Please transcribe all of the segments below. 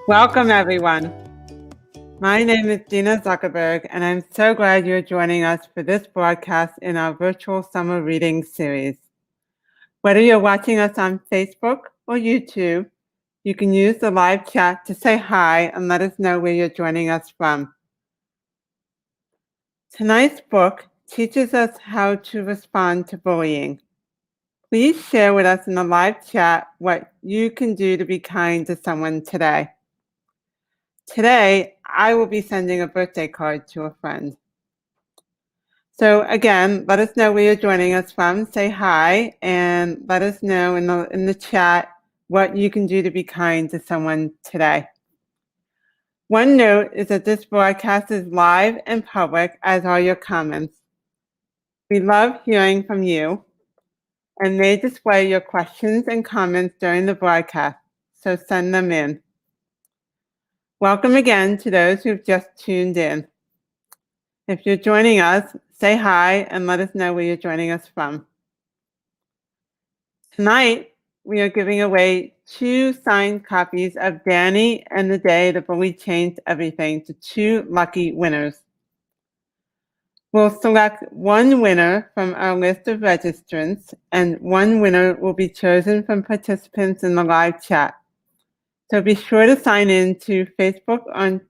Welcome, everyone. My name is Dina Zuckerberg, and I'm so glad you're joining us for this broadcast in our virtual summer reading series. Whether you're watching us on Facebook or YouTube, you can use the live chat to say hi and let us know where you're joining us from. Tonight's book teaches us how to respond to bullying. Please share with us in the live chat what you can do to be kind to someone today. Today, I will be sending a birthday card to a friend. So again, let us know where you're joining us from. Say hi and let us know in the chat what you can do to be kind to someone today. One note is that this broadcast is live and public, as are your comments. We love hearing from you and may display your questions and comments during the broadcast, so send them in. Welcome again to those who've just tuned in. If you're joining us, say hi and let us know where you're joining us from. Tonight, we are giving away 2 signed copies of Dani and the Day the Bully Changed Everything to 2 lucky winners. We'll select 1 winner from our list of registrants, and 1 winner will be chosen from participants in the live chat. So be sure to sign in to Facebook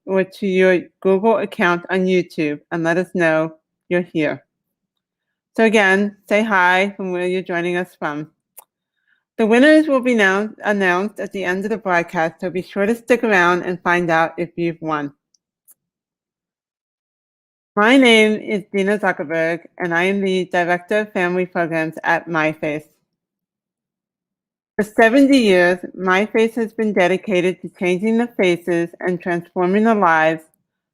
or to your Google account on YouTube and let us know you're here. So again, say hi from where you're joining us from. The winners will be announced at the end of the broadcast, so be sure to stick around and find out if you've won. My name is Dina Zuckerberg, and I am the Director of Family Programs at MyFace. For 70 years, MyFace has been dedicated to changing the faces and transforming the lives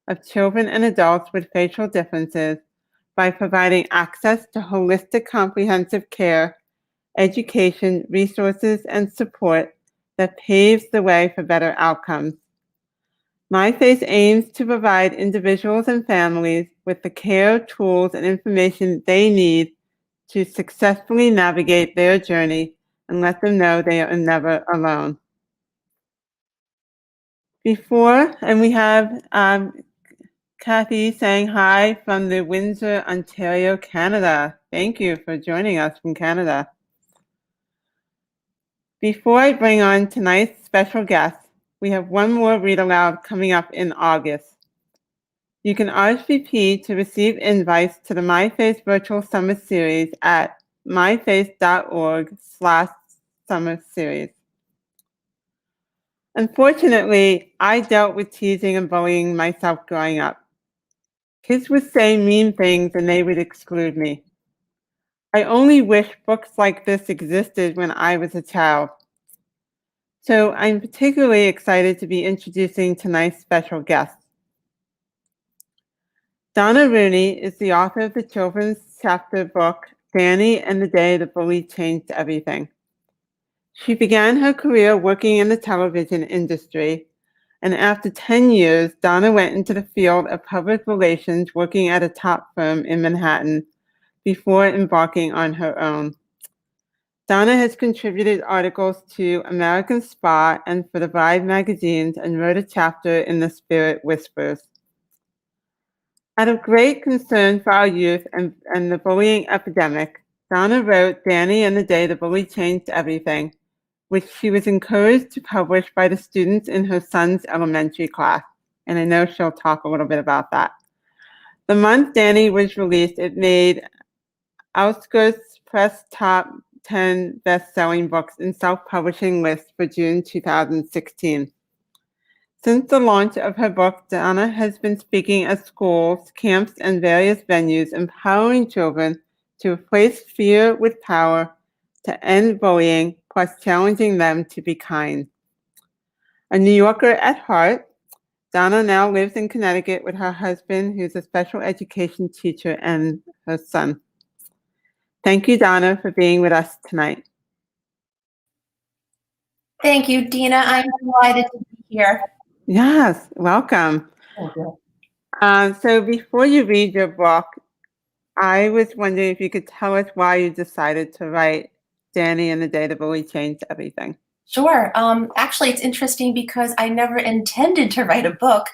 of children and adults with facial differences by providing access to holistic comprehensive care, education, resources, and support that paves the way for better outcomes. MyFace aims to provide individuals and families with the care, tools, and information they need to successfully navigate their journey and let them know they are never alone. We have Kathy saying hi from the Windsor, Ontario, Canada. Thank you for joining us from Canada. Before I bring on tonight's special guest, we have one more read aloud coming up in August. You can RSVP to receive invites to the MyFace Virtual Summer Series at myface.org/summer series. Unfortunately, I dealt with teasing and bullying myself growing up. Kids would say mean things and they would exclude me. I only wish books like this existed when I was a child. So I'm particularly excited to be introducing tonight's special guest. Donna Rooney is the author of the children's chapter book, Dani and the Day the Bully Changed Everything. She began her career working in the television industry, and after 10 years, Donna went into the field of public relations working at a top firm in Manhattan before embarking on her own. Donna has contributed articles to American Spa and for the Vibe magazines and wrote a chapter in The Spirit Whispers. Out of great concern for our youth and the bullying epidemic, Donna wrote Dani and the Day the Bully Changed Everything, which she was encouraged to publish by the students in her son's elementary class. And I know she'll talk a little bit about that. The month Dani was released, it made Outskirts Press Top 10 best-selling books in self-publishing list for June 2016. Since the launch of her book, Donna has been speaking at schools, camps, and various venues, empowering children to replace fear with power, to end bullying, plus challenging them to be kind. A New Yorker at heart, Donna now lives in Connecticut with her husband, who's a special education teacher, and her son. Thank you, Donna, for being with us tonight. Thank you, Dina. I'm delighted to be here. Yes, welcome. Thank you. So before you read your book, I was wondering if you could tell us why you decided to write Dani and the Day the Bully Changed Everything. Sure. Actually, it's interesting because I never intended to write a book.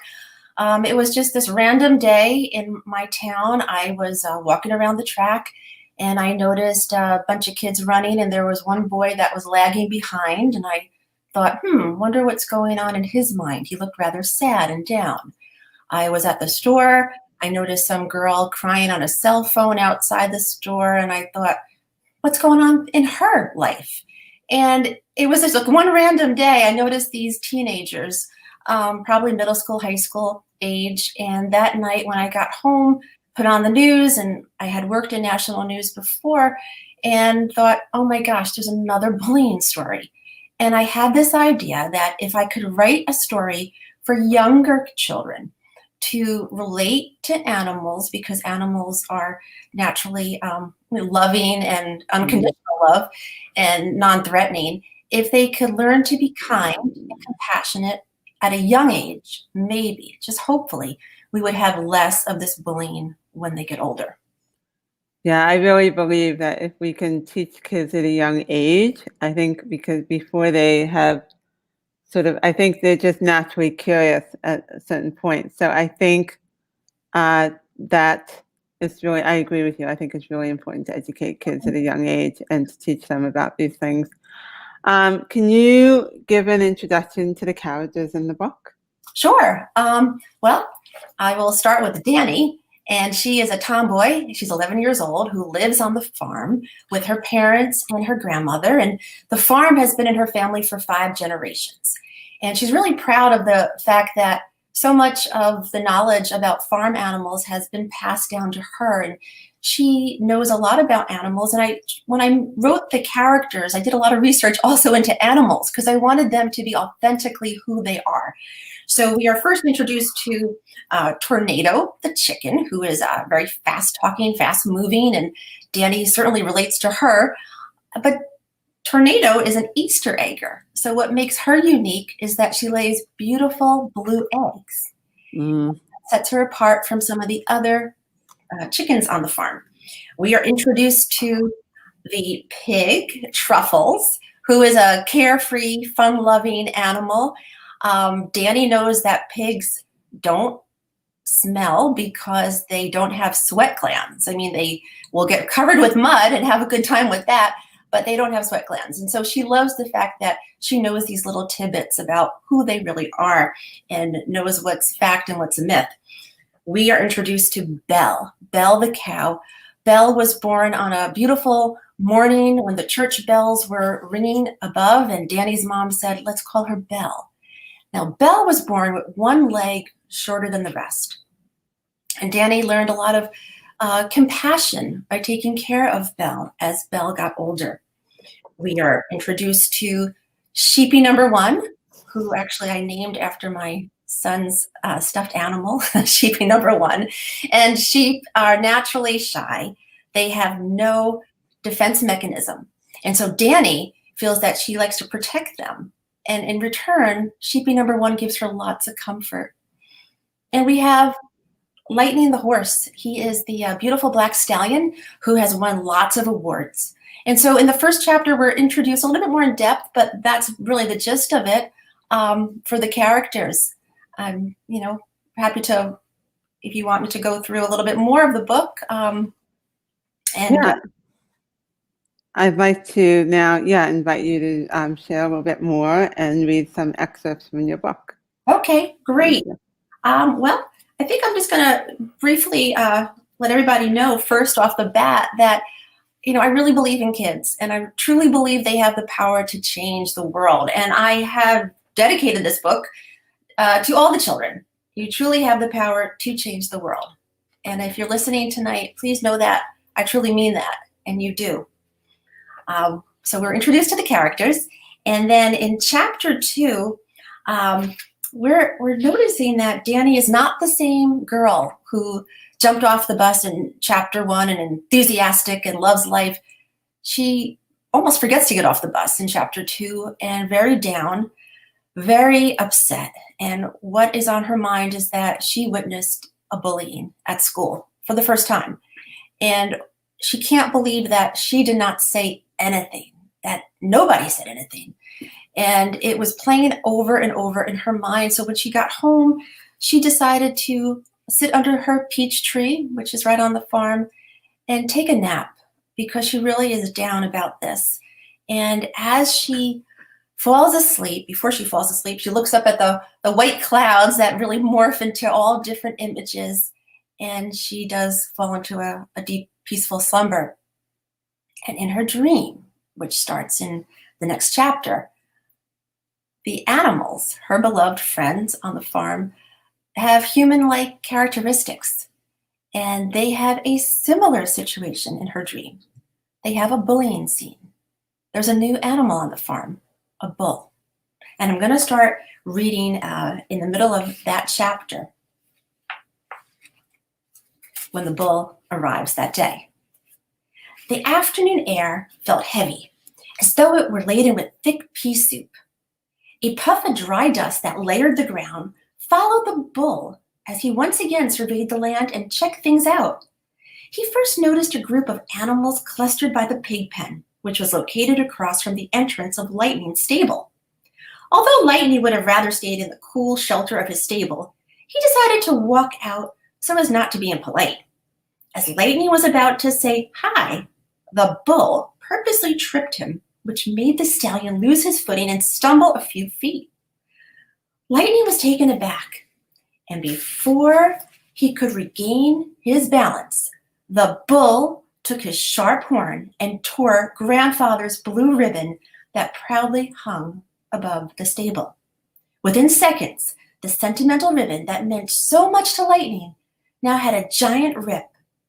It was just this random day in my town. I was walking around the track and I noticed a bunch of kids running, and there was one boy that was lagging behind. And I thought, wonder what's going on in his mind. He looked rather sad and down. I was at the store. I noticed some girl crying on a cell phone outside the store, and I thought, what's going on in her life? And it was just like one random day, I noticed these teenagers, probably middle school, high school age. And that night when I got home, put on the news, and I had worked in national news before, and thought, oh my gosh, there's another bullying story. And I had this idea that if I could write a story for younger children to relate to animals, because animals are naturally loving and unconditional love and non-threatening, if they could learn to be kind and compassionate at a young age, maybe, just hopefully, we would have less of this bullying when they get older. Yeah, I really believe that if we can teach kids at a young age, I think because before they have I think they're just naturally curious at a certain point. So I think that is really, I agree with you. I think it's really important to educate kids at a young age and to teach them about these things. Can you give an introduction to the characters in the book? Sure. Well, I will start with Dani, and she is a tomboy. She's 11 years old who lives on the farm with her parents and her grandmother, and the farm has been in her family for 5 generations. And she's really proud of the fact that so much of the knowledge about farm animals has been passed down to her, and she knows a lot about animals. And when I wrote the characters, I did a lot of research also into animals because I wanted them to be authentically who they are. So we are first introduced to Tornado, the chicken, who is very fast-talking, fast-moving, and Dani certainly relates to her. But Tornado is an Easter egger. So what makes her unique is that she lays beautiful blue eggs. Sets her apart from some of the other chickens on the farm. We are introduced to the pig, Truffles, who is a carefree, fun-loving animal. Dani knows that pigs don't smell because they don't have sweat glands. I mean, they will get covered with mud and have a good time with that, but they don't have sweat glands. And so she loves the fact that she knows these little tidbits about who they really are and knows what's fact and what's a myth. We are introduced to Belle the cow. Belle was born on a beautiful morning when the church bells were ringing above, and Dani's mom said, let's call her Belle. Now, Belle was born with one leg shorter than the rest. And Dani learned a lot of compassion by taking care of Belle as Belle got older. We are introduced to Sheepy number 1, who actually I named after my son's stuffed animal, Sheepy number 1. And sheep are naturally shy. They have no defense mechanism. And so Dani feels that she likes to protect them. And in return, Sheepy number 1 gives her lots of comfort. And we have Lightning the horse. He is the beautiful black stallion who has won lots of awards. And so in the first chapter, we're introduced a little bit more in depth, but that's really the gist of it for the characters. I'm, happy to, if you want me to go through a little bit more of the book. Yeah. I'd like to now, invite you to share a little bit more and read some excerpts from your book. Okay, great. Well, I think I'm just going to briefly let everybody know first off the bat that, I really believe in kids, and I truly believe they have the power to change the world. And I have dedicated this book to all the children. You truly have the power to change the world. And if you're listening tonight, please know that I truly mean that, and you do. So we're introduced to the characters, and then in chapter 2, we're noticing that Dani is not the same girl who jumped off the bus in chapter 1 and enthusiastic and loves life. She almost forgets to get off the bus in chapter 2 and very down, very upset. And what is on her mind is that she witnessed a bullying at school for the first time. And she can't believe that she did not say anything, that nobody said anything. and it was playing over and over in her mind. So when she got home, she decided to sit under her peach tree, which is right on the farm, and take a nap because she really is down about this. And as she falls asleep, before she falls asleep, she looks up at the white clouds that really morph into all different images, and she does fall into a deep, peaceful slumber. And in her dream, which starts in the next chapter, the animals, her beloved friends on the farm, have human-like characteristics, and they have a similar situation in her dream. They have a bullying scene. There's a new animal on the farm, a bull. And I'm going to start reading in the middle of that chapter when the bull arrives that day. The afternoon air felt heavy, as though it were laden with thick pea soup. A puff of dry dust that layered the ground followed the bull as he once again surveyed the land and checked things out. He first noticed a group of animals clustered by the pig pen, which was located across from the entrance of Lightning's stable. Although Lightning would have rather stayed in the cool shelter of his stable, he decided to walk out so as not to be impolite. As Lightning was about to say hi, the bull purposely tripped him, which made the stallion lose his footing and stumble a few feet. Lightning was taken aback, and before he could regain his balance, the bull took his sharp horn and tore Grandfather's blue ribbon that proudly hung above the stable. Within seconds, the sentimental ribbon that meant so much to Lightning now had a giant rip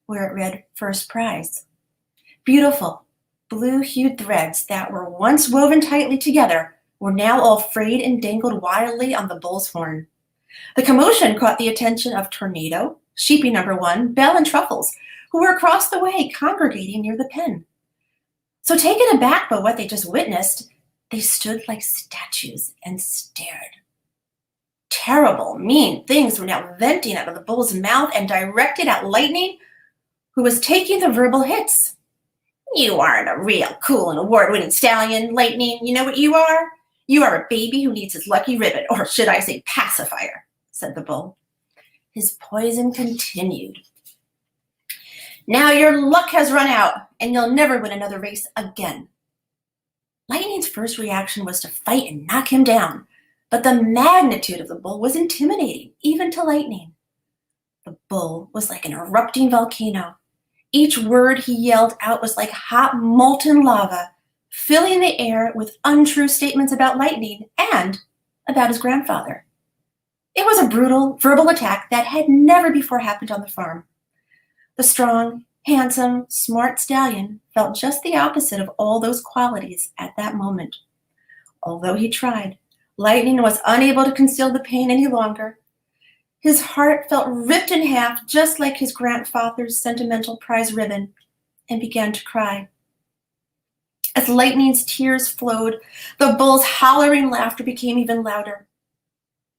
where it read "First Prize." Beautiful, blue-hued threads that were once woven tightly together were now all frayed and dangled wildly on the bull's horn. The commotion caught the attention of Tornado, Sheepy Number 1, Belle, and Truffles, who were across the way congregating near the pen. So taken aback by what they just witnessed, they stood like statues and stared. Terrible, mean things were now venting out of the bull's mouth and directed at Lightning, who was taking the verbal hits. "You aren't a real cool and award-winning stallion, Lightning. You know what you are? You are a baby who needs his lucky ribbon, or should I say pacifier," said the bull. His poison continued. "Now your luck has run out, and you'll never win another race again." Lightning's first reaction was to fight and knock him down, but the magnitude of the bull was intimidating, even to Lightning. The bull was like an erupting volcano. Each word he yelled out was like hot, molten lava, filling the air with untrue statements about Lightning and about his grandfather. It was a brutal, verbal attack that had never before happened on the farm. The strong, handsome, smart stallion felt just the opposite of all those qualities at that moment. Although he tried, Lightning was unable to conceal the pain any longer. His heart felt ripped in half, just like his grandfather's sentimental prize ribbon, and began to cry. As Lightning's tears flowed, the bull's hollering laughter became even louder.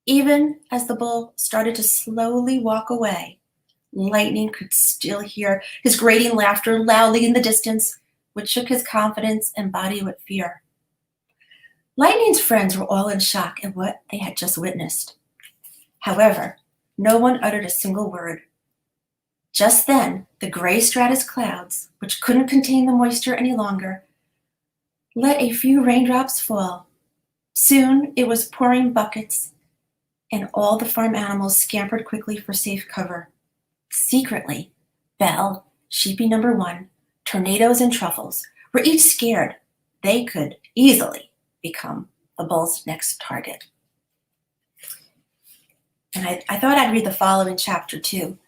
Even as the bull started to slowly walk away, Lightning could still hear his grating laughter loudly in the distance, which shook his confidence and body with fear. Lightning's friends were all in shock at what they had just witnessed. However, no one uttered a single word. Just then, the gray stratus clouds, which couldn't contain the moisture any longer, let a few raindrops fall. Soon it was pouring buckets, and all the farm animals scampered quickly for safe cover. Secretly, Belle, Sheepy Number 1, Tornadoes, and Truffles were each scared they could easily become the bull's next target. And I thought I'd read the following chapter too,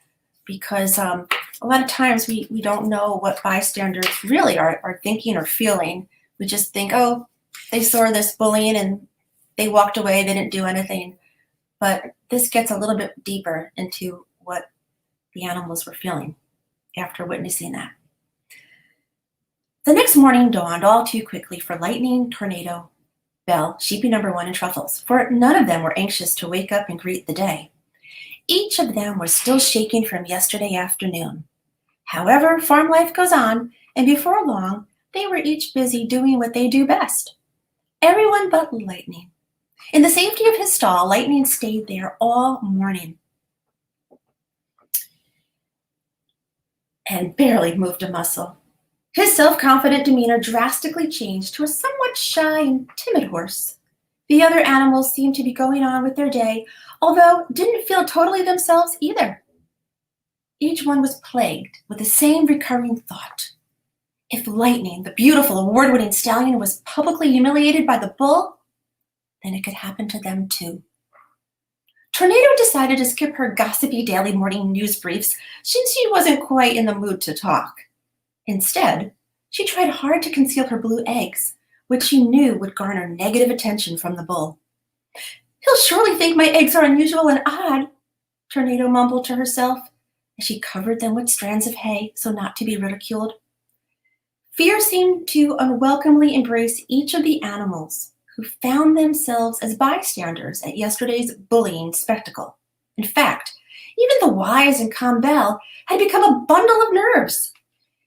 because a lot of times we don't know what bystanders really are thinking or feeling. We just think, oh, they saw this bullying and they walked away, they didn't do anything. But this gets a little bit deeper into what the animals were feeling after witnessing that. The next morning dawned all too quickly for Lightning, Tornado, Belle, Sheepy Number 1, and Truffles, for none of them were anxious to wake up and greet the day. Each of them was still shaking from yesterday afternoon. However, farm life goes on, and before long, they were each busy doing what they do best. Everyone but Lightning. In the safety of his stall, Lightning stayed there all morning and barely moved a muscle. His self-confident demeanor drastically changed to a somewhat shy and timid horse. The other animals seemed to be going on with their day, although didn't feel totally themselves either. Each one was plagued with the same recurring thought. If Lightning, the beautiful award-winning stallion, was publicly humiliated by the bull, then it could happen to them too. Tornado decided to skip her gossipy daily morning news briefs since she wasn't quite in the mood to talk. Instead, she tried hard to conceal her blue eggs, which she knew would garner negative attention from the bull. "He'll surely think my eggs are unusual and odd," Tornado mumbled to herself as she covered them with strands of hay so not to be ridiculed. Fear seemed to unwelcomely embrace each of the animals who found themselves as bystanders at yesterday's bullying spectacle. In fact, even the wise and calm Belle had become a bundle of nerves.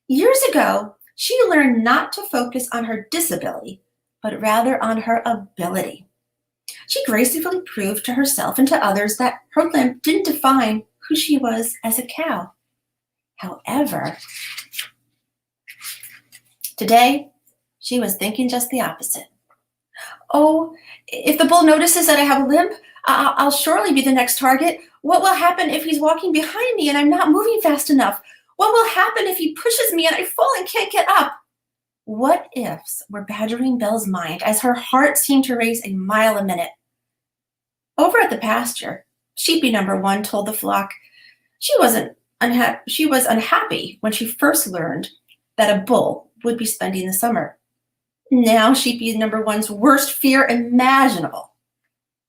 Years ago, she learned not to focus on her disability, but rather on her ability. She gracefully proved to herself and to others that her limp didn't define who she was as a cow. However, today, she was thinking just the opposite. "Oh, if the bull notices that I have a limp, I'll surely be the next target. What will happen if he's walking behind me and I'm not moving fast enough? What will happen if he pushes me and I fall and can't get up?" What ifs were badgering Belle's mind as her heart seemed to race a mile a minute. Over at the pasture, sheepy number 1 told the flock she was unhappy when she first learned that a bull would be spending the summer. Now sheepy number 1's worst fear imaginable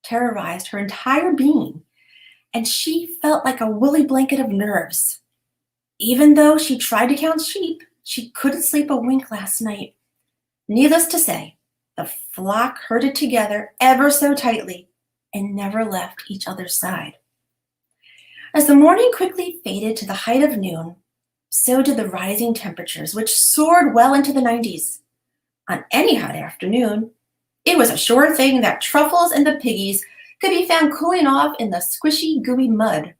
terrorized her entire being, and she felt like a woolly blanket of nerves. Even though she tried to count sheep, she couldn't sleep a wink last night. Needless to say, the flock herded together ever so tightly and never left each other's side. As the morning quickly faded to the height of noon, so did the rising temperatures, which soared well into the 90s. On any hot afternoon, it was a sure thing that Truffles and the piggies could be found cooling off in the squishy, gooey mud.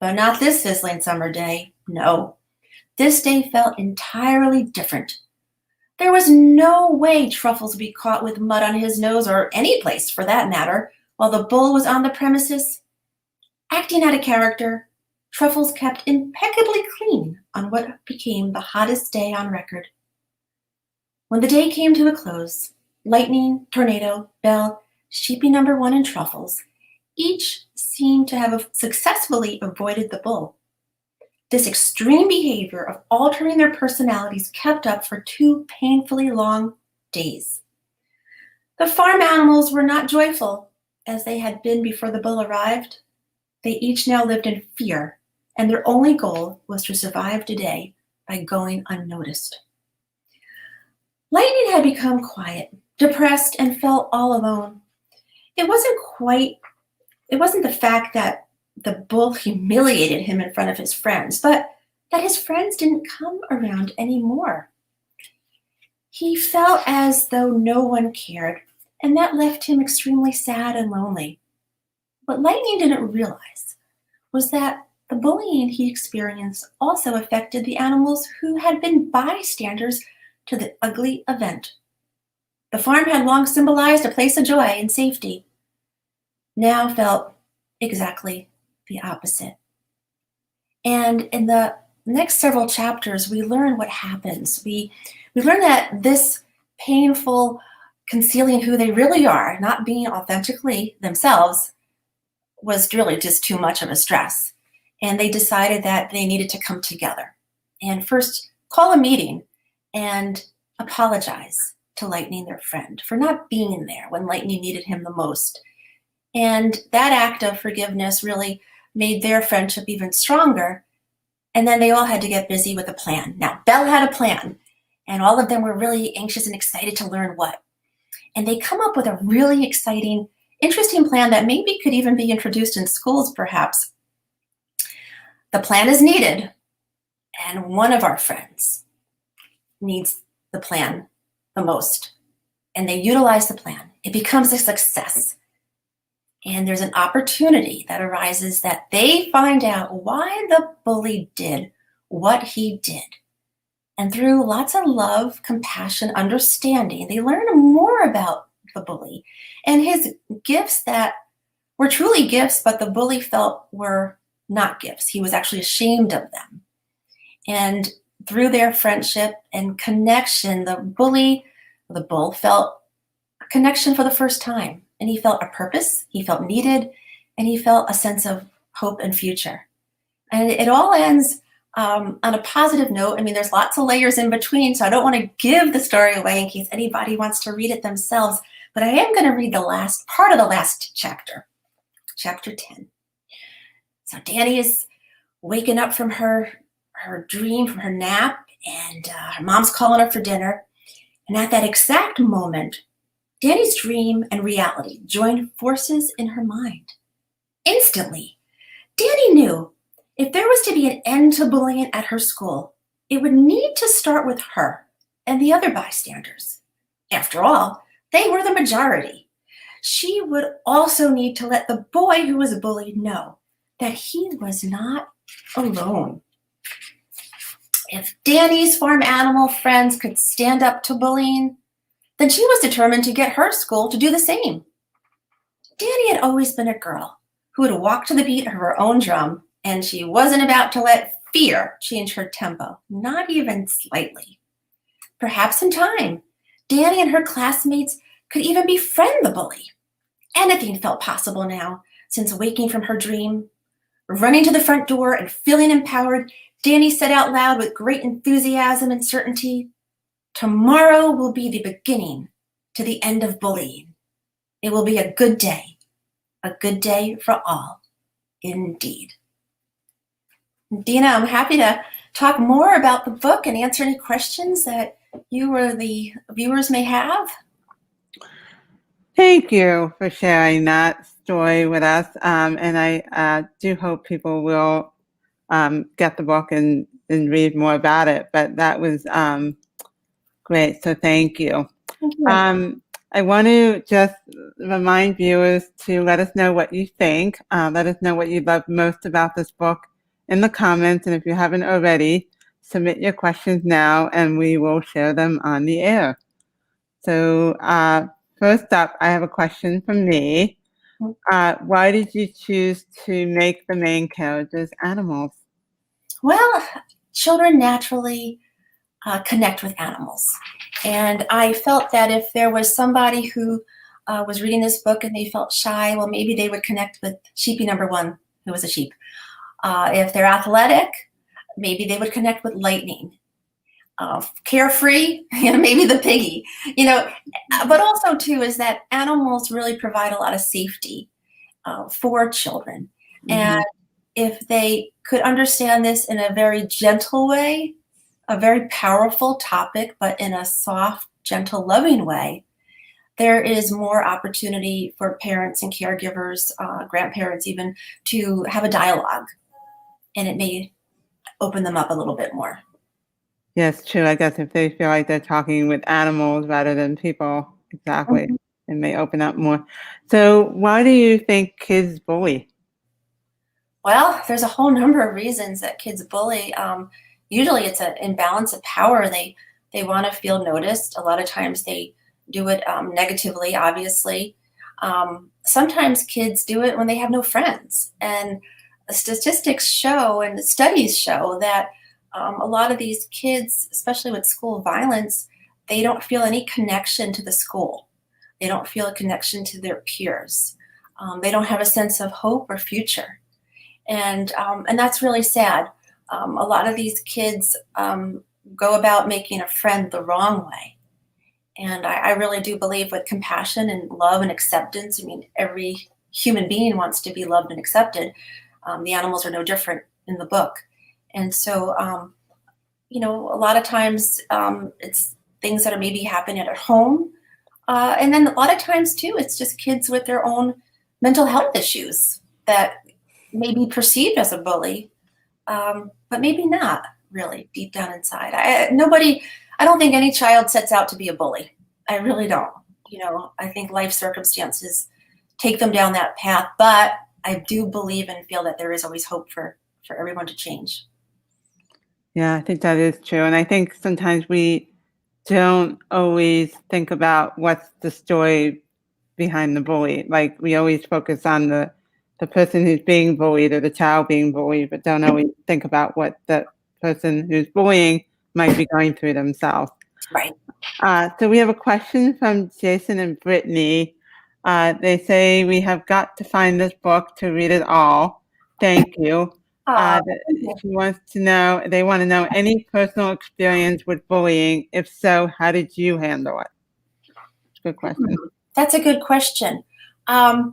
But not this sizzling summer day. No, this day felt entirely different. There was no way Truffles would be caught with mud on his nose, or any place for that matter, while the bull was on the premises. Acting out of character, Truffles kept impeccably clean on what became the hottest day on record. When the day came to a close, Lightning, Tornado, Belle, sheepy number 1, and Truffles each seemed to have successfully avoided the bull. This extreme behavior of altering their personalities kept up for 2 painfully long days. The farm animals were not joyful as they had been before the bull arrived. They each now lived in fear, and their only goal was to survive today by going unnoticed. Lightning had become quiet, depressed, and felt all alone. It wasn't the fact that the bull humiliated him in front of his friends, but that his friends didn't come around anymore. He felt as though no one cared, and that left him extremely sad and lonely. What Lightning didn't realize was that the bullying he experienced also affected the animals who had been bystanders to the ugly event. The farm had long symbolized a place of joy and safety, now felt exactly the opposite. And in the next several chapters, we learn what happens. We learn that this painful concealing who they really are, not being authentically themselves, was really just too much of a stress. And they decided that they needed to come together and first call a meeting and apologize to Lightning, their friend, for not being there when Lightning needed him the most. And that act of forgiveness really made their friendship even stronger. And then they all had to get busy with a plan. Now, Belle had a plan, and all of them were really anxious and excited to learn what. And they come up with a really exciting, interesting plan that maybe could even be introduced in schools, perhaps. The plan is needed, and one of our friends needs the plan the most. and they utilize the plan. It becomes a success. And there's an opportunity that arises that they find out why the bully did what he did. And through lots of love, compassion, understanding, they learn more about the bully and his gifts that were truly gifts, but the bully felt were not gifts. He was actually ashamed of them. And through their friendship and connection, the bull felt a connection for the first time. And he felt a purpose, he felt needed, and he felt a sense of hope and future. And it all ends on a positive note. I mean, there's lots of layers in between, so I don't want to give the story away in case anybody wants to read it themselves. But I am going to read the last part of the last chapter, chapter 10. So Dani is waking up from her dream, from her nap, and her mom's calling her for dinner. And at that exact moment, Dani's dream and reality joined forces in her mind. Instantly, Dani knew if there was to be an end to bullying at her school, it would need to start with her and the other bystanders. After all, they were the majority. She would also need to let the boy who was bullied know that he was not alone. If Dani's farm animal friends could stand up to bullying, then she was determined to get her school to do the same. Dani had always been a girl who would walk to the beat of her own drum, and she wasn't about to let fear change her tempo, not even slightly. Perhaps in time, Dani and her classmates could even befriend the bully. Anything felt possible now, since waking from her dream. Running to the front door and feeling empowered, Dani said out loud with great enthusiasm and certainty, "Tomorrow will be the beginning to the end of bullying. It will be a good day for all, indeed." Dina, I'm happy to talk more about the book and answer any questions that you or the viewers may have. Thank you for sharing that story with us. And I do hope people will get the book and read more about it. But that was great. So thank you. Thank you. I want to just remind viewers to let us know what you think. Let us know what you love most about this book in the comments. And if you haven't already, submit your questions now and we will share them on the air. So first up, I have a question from me. Why did you choose to make the main characters animals? Well, children naturally connect with animals. And I felt that if there was somebody who was reading this book and they felt shy, well, maybe they would connect with sheepy number one, who was a sheep. If they're athletic, maybe they would connect with lightning. Carefree, maybe the piggy, but also too is that animals really provide a lot of safety for children. Mm-hmm. And if they could understand this in a very gentle way, a very powerful topic, but in a soft, gentle, loving way, there is more opportunity for parents and caregivers, grandparents even, to have a dialogue. And it may open them up a little bit more. Yes, true. I guess if they feel like they're talking with animals rather than people, exactly, mm-hmm. It may open up more. So why do you think kids bully? Well, there's a whole number of reasons that kids bully. Usually it's an imbalance of power. They want to feel noticed. A lot of times they do it negatively, obviously. Sometimes kids do it when they have no friends. And statistics show and studies show that a lot of these kids, especially with school violence, they don't feel any connection to the school. They don't feel a connection to their peers. They don't have a sense of hope or future. And that's really sad. A lot of these kids go about making a friend the wrong way. And I really do believe with compassion and love and acceptance, I mean, every human being wants to be loved and accepted. The animals are no different in the book. And so, a lot of times it's things that are maybe happening at home. And then a lot of times, too, it's just kids with their own mental health issues that may be perceived as a bully, but maybe not really deep down inside. I don't think any child sets out to be a bully. I really don't. I think life circumstances take them down that path, but I do believe and feel that there is always hope for everyone to change. Yeah, I think that is true. And I think sometimes we don't always think about what's the story behind the bully. Like we always focus on the person who's being bullied or the child being bullied, but don't always think about what the person who's bullying might be going through themselves. Right. So we have a question from Jason and Brittany. They say, we have got to find this book to read it all. Thank you. Aw, They want to know any personal experience with bullying. If so, how did you handle it? Good question. that's a good question. I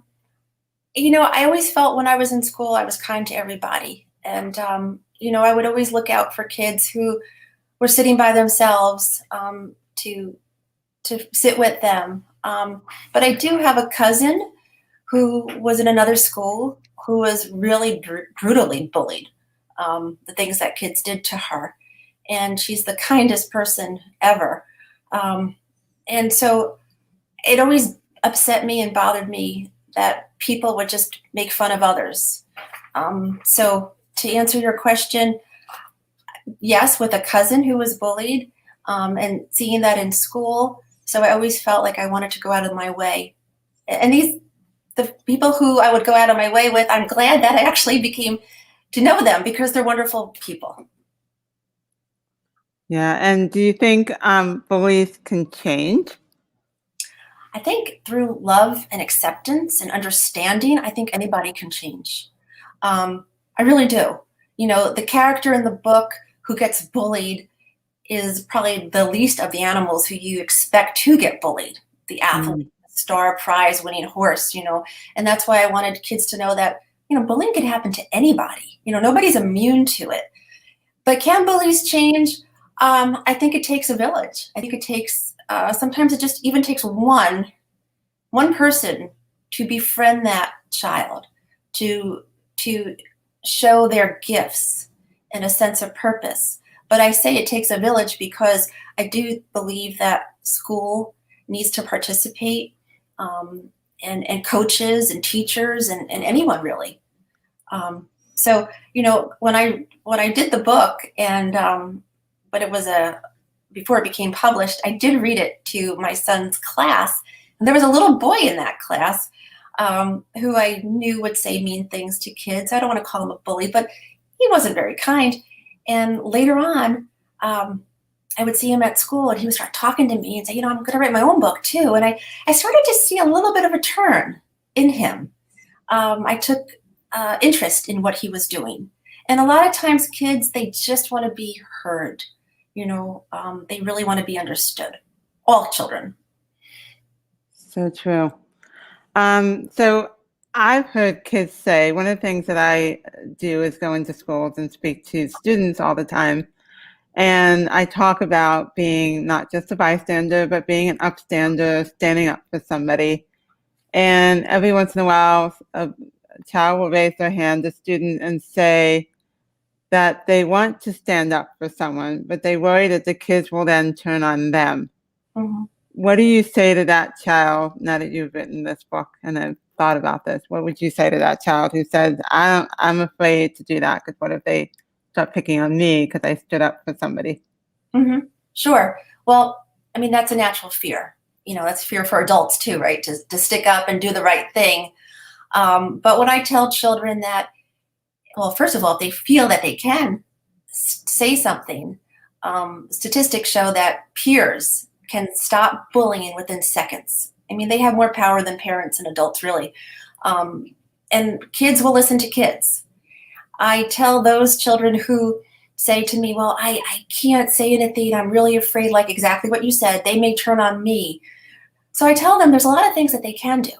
always felt when I was in school, I was kind to everybody. And, I would always look out for kids who were sitting by themselves to sit with them. But I do have a cousin who was in another school who was really brutally bullied, the things that kids did to her. And she's the kindest person ever. And so it always upset me and bothered me that people would just make fun of others. So to answer your question, yes, with a cousin who was bullied, and seeing that in school. So I always felt like I wanted to go out of my way. And the people who I would go out of my way with, I'm glad that I actually became to know them because they're wonderful people. Yeah. And do you think bullies can change? I think through love and acceptance and understanding, I think anybody can change. I really do. The character in the book who gets bullied is probably the least of the animals who you expect to get bullied. The athlete, the star prize winning horse, and that's why I wanted kids to know that, bullying can happen to anybody. Nobody's immune to it. But can bullies change? I think it takes a village. I think it takes, sometimes it just even takes one person to befriend that child, to show their gifts and a sense of purpose. But I say it takes a village because I do believe that school needs to participate, and coaches and teachers and anyone really. So when I did the book, and but it was before it became published, I did read it to my son's class, and there was a little boy in that class who I knew would say mean things to kids. I don't want to call him a bully, but he wasn't very kind. And later on, I would see him at school and he would start talking to me and say, I'm going to write my own book too. And I started to see a little bit of a turn in him. I took interest in what he was doing. And a lot of times kids, they just want to be heard. They really want to be understood. All children. So true. So I've heard kids say, one of the things that I do is go into schools and speak to students all the time. And I talk about being not just a bystander, but being an upstander, standing up for somebody. And every once in a while, a child will raise their hand, a student, and say that they want to stand up for someone, but they worry that the kids will then turn on them. Mm-hmm. What do you say to that child now that you've written this book and have thought about this? What would you say to that child who says, I'm afraid to do that because what if they start picking on me because I stood up for somebody? Mm-hmm. Sure. Well, that's a natural fear. That's fear for adults too, right? To stick up and do the right thing. But when I tell children that, well, first of all, if they feel that they can say something, statistics show that peers can stop bullying within seconds. They have more power than parents and adults, really. And kids will listen to kids. I tell those children who say to me, well, I can't say anything. I'm really afraid, like exactly what you said, they may turn on me. So I tell them there's a lot of things that they can do.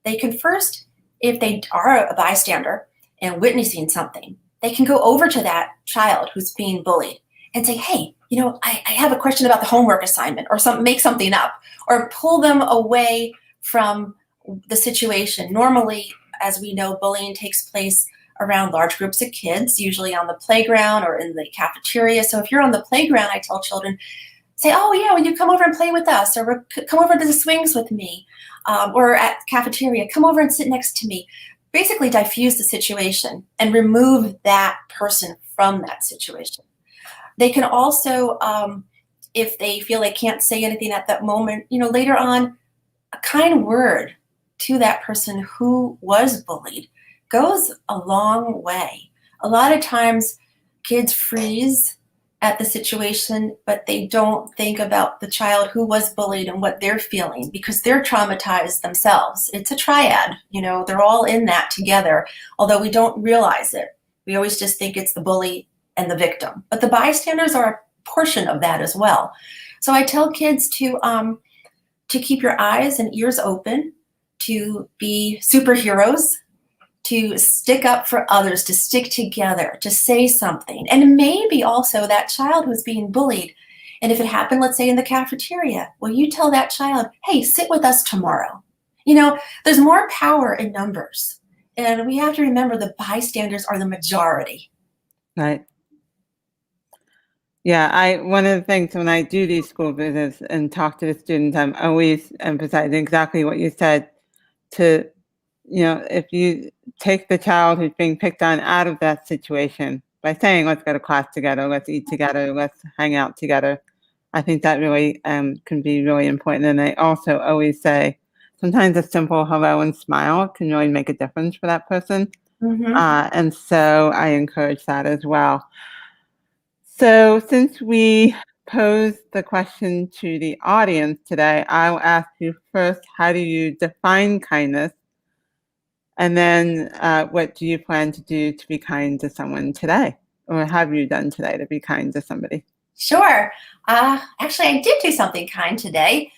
They can first, if they are a bystander and witnessing something, they can go over to that child who's being bullied and say, hey, I have a question about the homework assignment, or make something up, or pull them away from the situation. Normally, as we know, bullying takes place around large groups of kids, usually on the playground or in the cafeteria. So if you're on the playground, I tell children, say, oh yeah, will you come over and play with us? Or come over to the swings with me. Or at cafeteria, come over and sit next to me. Basically diffuse the situation and remove that person from that situation. They can also, if they feel they can't say anything at that moment, later on, a kind word to that person who was bullied goes a long way. A lot of times kids freeze at the situation, but they don't think about the child who was bullied and what they're feeling because they're traumatized themselves. It's a triad, they're all in that together, although we don't realize it. We always just think it's the bully and the victim, but the bystanders are a portion of that as well. So I tell kids to keep your eyes and ears open, to be superheroes, to stick up for others, to stick together, to say something. And maybe also that child who's being bullied, and if it happened, let's say in the cafeteria, well, you tell that child, hey, sit with us tomorrow. There's more power in numbers. And we have to remember the bystanders are the majority. Right. Yeah, one of the things when I do these school visits and talk to the students, I'm always emphasizing exactly what you said to, if you take the child who's being picked on out of that situation by saying, let's go to class together, let's eat together, let's hang out together, I think that really can be really important. And I also always say, sometimes a simple hello and smile can really make a difference for that person. Mm-hmm. And so I encourage that as well. So since we posed the question to the audience today, I'll ask you first, how do you define kindness? And then what do you plan to do to be kind to someone today? Or have you done today to be kind to somebody? Sure. Actually, I did do something kind today.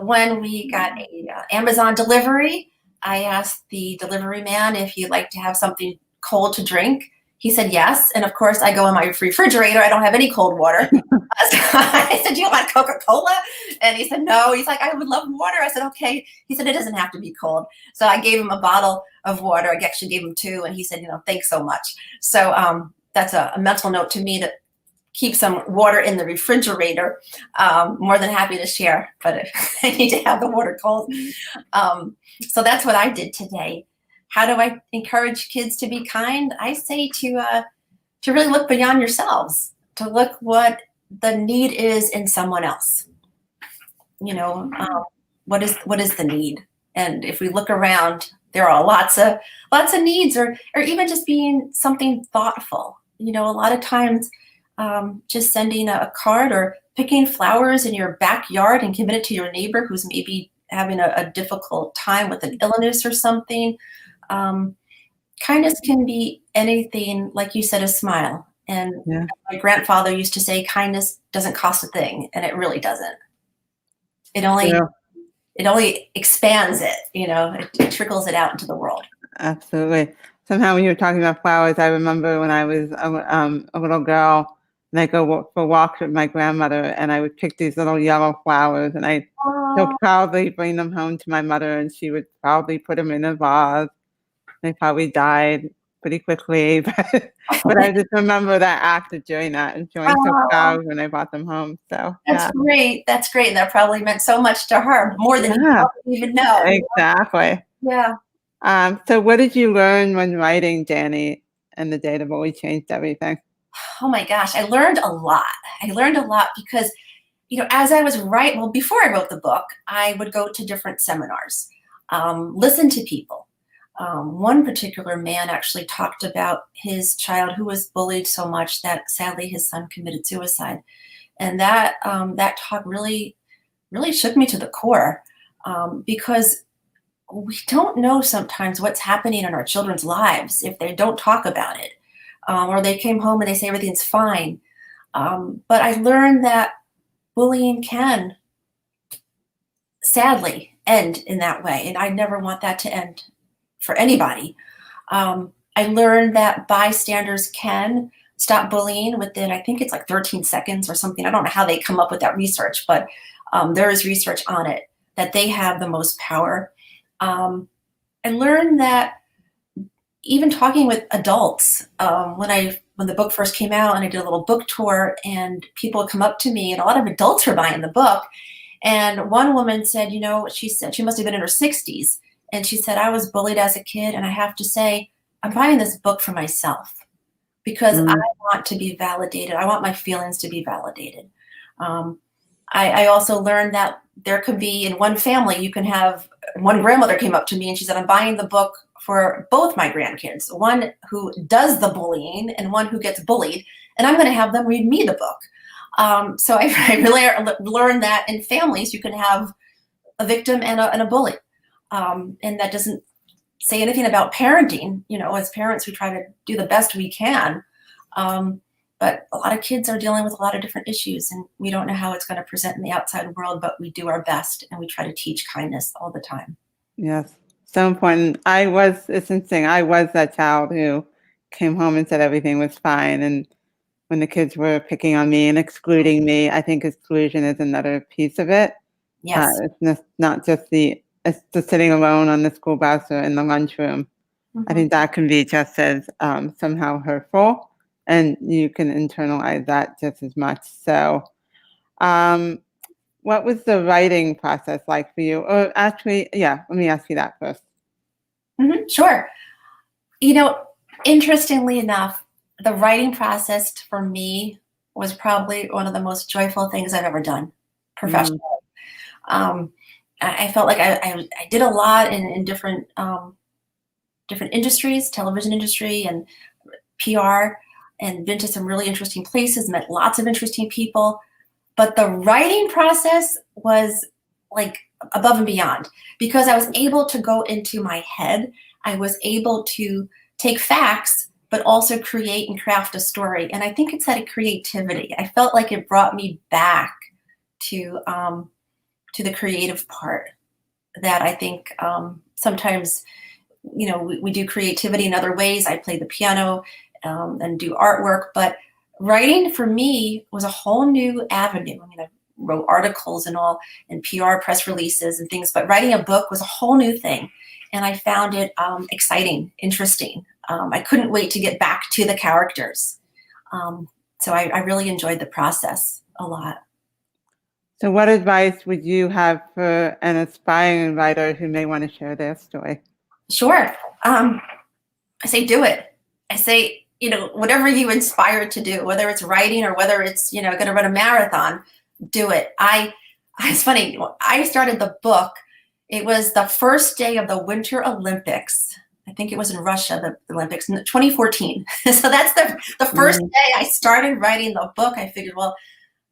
When we got a Amazon delivery, I asked the delivery man if he'd like to have something cold to drink. He said yes, and of course I go in my refrigerator. I don't have any cold water. I said, do you want Coca-Cola? And he said no. He's like, I would love water. I said, okay. He said, it doesn't have to be cold. So I gave him a bottle of water. I actually gave him 2, and he said, thanks so much. So that's a mental note to me to keep some water in the refrigerator. More than happy to share, but I need to have the water cold. So that's what I did today. How do I encourage kids to be kind? I say to really look beyond yourselves, to look what the need is in someone else. What is the need? And if we look around, there are lots of needs, or even just being something thoughtful. A lot of times, just sending a card or picking flowers in your backyard and giving it to your neighbor who's maybe having a difficult time with an illness or something. Kindness can be anything, like you said, a smile. And Yeah. my grandfather used to say, kindness doesn't cost a thing, and it really doesn't. It only expands it, it trickles it out into the world. Absolutely. Somehow when you were talking about flowers, I remember when I was a little girl, and I go for walks with my grandmother, and I would pick these little yellow flowers, and I so proudly bring them home to my mother, and she would proudly put them in a vase. They probably died pretty quickly, but I just remember that act of doing that and feeling so proud when I brought them home. So That's great. That's great. And that probably meant so much to her, more than you probably even know. Exactly. Yeah. So what did you learn when writing Dani and the Day That Really Changed Everything? Oh my gosh, I learned a lot. Because, as I was before I wrote the book, I would go to different seminars, listen to people. One particular man actually talked about his child who was bullied so much that sadly his son committed suicide. And that talk really, really shook me to the core, because we don't know sometimes what's happening in our children's lives if they don't talk about it, or they came home and they say everything's fine. But I learned that bullying can sadly end in that way, and I never want that to end for anybody. I learned that bystanders can stop bullying within, I think it's like 13 seconds or something. I don't know how they come up with that research, but there is research on it, that they have the most power. I learned that even talking with adults, when the book first came out and I did a little book tour and people would come up to me and a lot of adults were buying the book. And one woman said, she said she must have been in her 60s. And she said, I was bullied as a kid. And I have to say, I'm buying this book for myself because I want to be validated. I want my feelings to be validated. I also learned that there could be in one family, you can have one grandmother came up to me and she said, I'm buying the book for both my grandkids, one who does the bullying and one who gets bullied. And I'm going to have them read me the book. So I really learned that in families, you can have a victim and a bully. And that doesn't say anything about parenting. As parents, we try to do the best we can. But a lot of kids are dealing with a lot of different issues and we don't know how it's going to present in the outside world, but we do our best and we try to teach kindness all the time. Yes, so important. It's interesting. I was that child who came home and said everything was fine. And when the kids were picking on me and excluding me, I think exclusion is another piece of it. Yes. It's not just it's the sitting alone on the school bus or in the lunchroom. I think that can be just as somehow hurtful, and you can internalize that just as much. So, what was the writing process like for you? Or actually, let me ask you that first. Sure. Interestingly enough, the writing process for me was probably one of the most joyful things I've ever done professionally. I felt like I did a lot in different industries, television industry and PR, and been to some really interesting places, met lots of interesting people. But the writing process was like above and beyond because I was able to go into my head. I was able to take facts, but also create and craft a story. And I think it's that creativity. I felt like it brought me back to the creative part that I think sometimes, we do creativity in other ways. I play the piano and do artwork, but writing for me was a whole new avenue. I mean, I wrote articles and all and PR press releases and things, but writing a book was a whole new thing. And I found it exciting, interesting. I couldn't wait to get back to the characters. So I really enjoyed the process a lot. So what advice would you have for an aspiring writer who may want to share their story? Sure. I say do it. I say, whatever you inspired to do, whether it's writing or whether it's, going to run a marathon, do it. It's funny. I started the book. It was the first day of the Winter Olympics. I think it was in Russia, the Olympics in 2014. So that's the first day I started writing the book. I figured, well,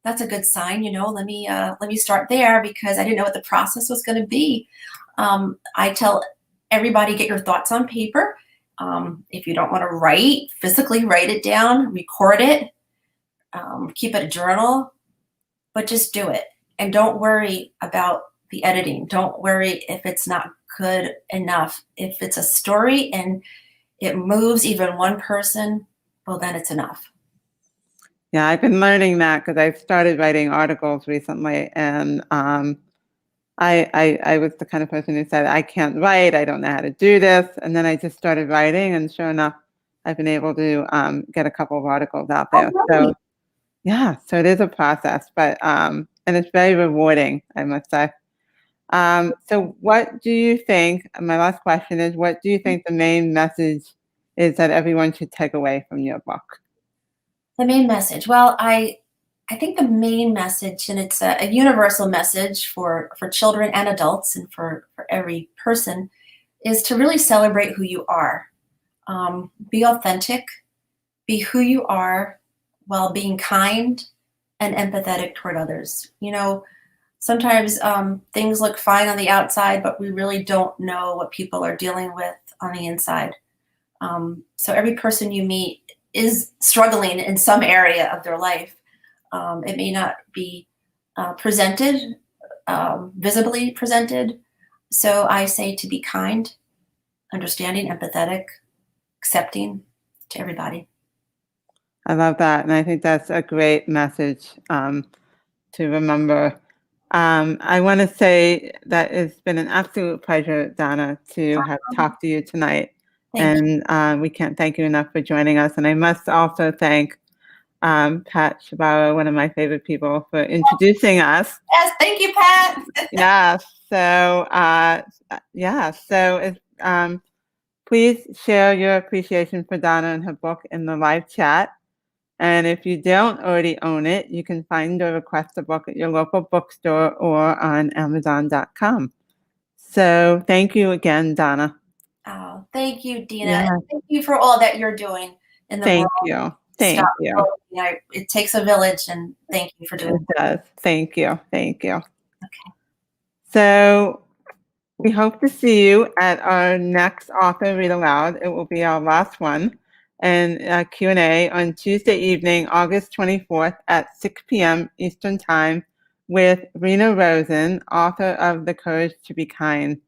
that's a good sign, let me start there because I didn't know what the process was going to be. I tell everybody, get your thoughts on paper. If you don't want to write, physically write it down, record it, keep it a journal, but just do it. And don't worry about the editing. Don't worry if it's not good enough. If it's a story and it moves even one person, well, then it's enough. Yeah, I've been learning that because I've started writing articles recently, and I was the kind of person who said, I can't write, I don't know how to do this. And then I just started writing, and sure enough, I've been able to get a couple of articles out there. Oh, really? So it is a process, but and it's very rewarding, I must say. So what do you think, my last question is, what do you think the main message is that everyone should take away from your book? The main message. Well, I think the main message, and it's a universal message for children and adults and for every person, is to really celebrate who you are. Be authentic, be who you are while being kind and empathetic toward others. Sometimes things look fine on the outside, but we really don't know what people are dealing with on the inside. So every person you meet is struggling in some area of their life. It may not be presented, visibly presented. So I say to be kind, understanding, empathetic, accepting to everybody. I love that. And I think that's a great message to remember. I want to say that it's been an absolute pleasure, Donna, to have talked to you tonight. Thank you. And we can't thank you enough for joining us. And I must also thank Pat Shabaro, one of my favorite people, for introducing us. Yes, thank you, Pat. Yeah. So, please share your appreciation for Donna and her book in the live chat. And if you don't already own it, you can find or request the book at your local bookstore or on Amazon.com. So thank you again, Donna. Oh, thank you, Dina. Yeah. And thank you for all that you're doing in the Thank world. you. Stop Thank you. bullying. You know, it takes a village, and thank you for doing It does. Thank you. Thank you. Okay. So we hope to see you at our next author read aloud. It will be our last one, and Q&A on Tuesday evening, August 24th at 6 p.m. Eastern Time with Rena Rosen, author of The Courage to Be Kind.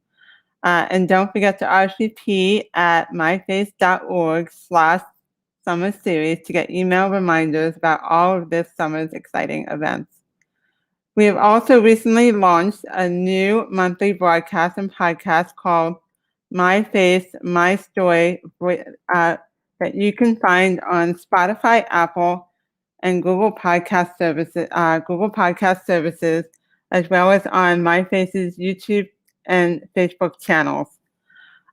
And don't forget to RSVP at myface.org/summer series to get email reminders about all of this summer's exciting events. We have also recently launched a new monthly broadcast and podcast called My Face, My Story that you can find on Spotify, Apple, and Google Podcast services, as well as on My Face's YouTube and Facebook channels.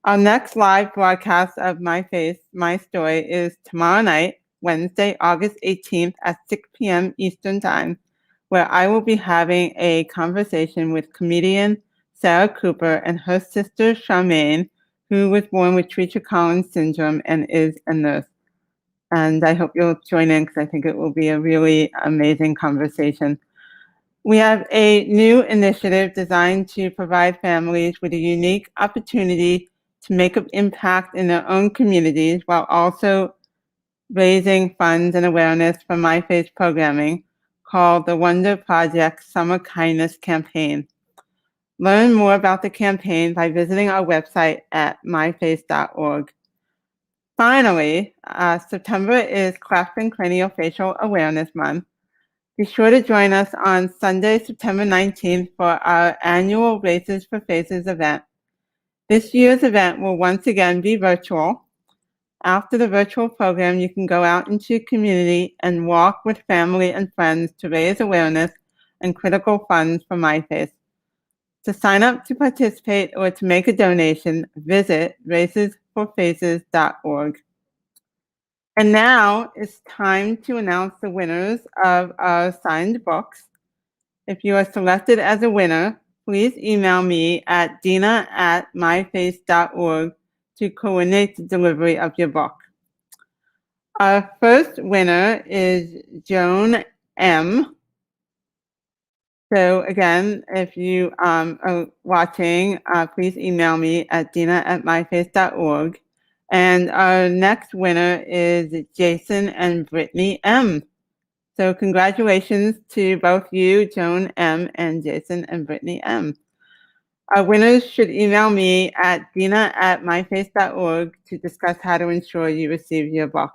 Our next live broadcast of My Face, My Story is tomorrow night, Wednesday, August 18th at 6 p.m. Eastern Time, where I will be having a conversation with comedian Sarah Cooper and her sister Charmaine, who was born with Treacher Collins syndrome and is a nurse. And I hope you'll join in because I think it will be a really amazing conversation. We have a new initiative designed to provide families with a unique opportunity to make an impact in their own communities while also raising funds and awareness for My Face programming called the Wonder Project Summer Kindness Campaign. Learn more about the campaign by visiting our website at myface.org. Finally, September is Cleft and Craniofacial Awareness Month. Be sure to join us on Sunday, September 19th for our annual Races for Faces event. This year's event will once again be virtual. After the virtual program, you can go out into your community and walk with family and friends to raise awareness and critical funds for My Face. To sign up to participate or to make a donation, visit racesforfaces.org. And now it's time to announce the winners of our signed books. If you are selected as a winner, please email me at dina@myface.org to coordinate the delivery of your book. Our first winner is Joan M. So again, if you are watching, please email me at dina@myface.org. And our next winner is Jason and Brittany M. So congratulations to both you, Joan M. and Jason and Brittany M. Our winners should email me at dina@myface.org to discuss how to ensure you receive your book.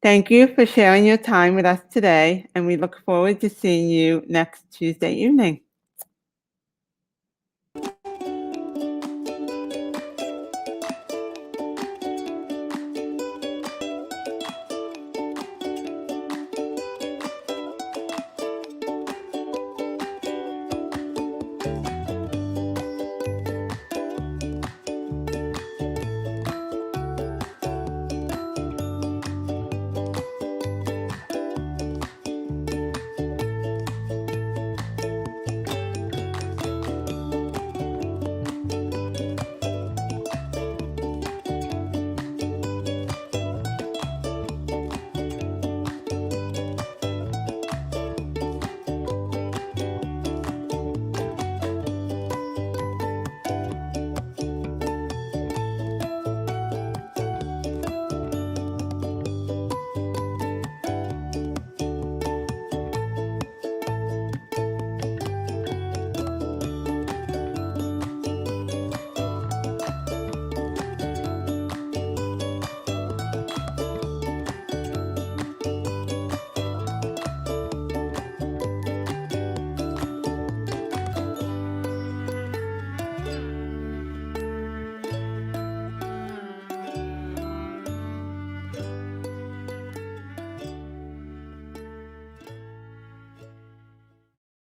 Thank you for sharing your time with us today, and we look forward to seeing you next Tuesday evening.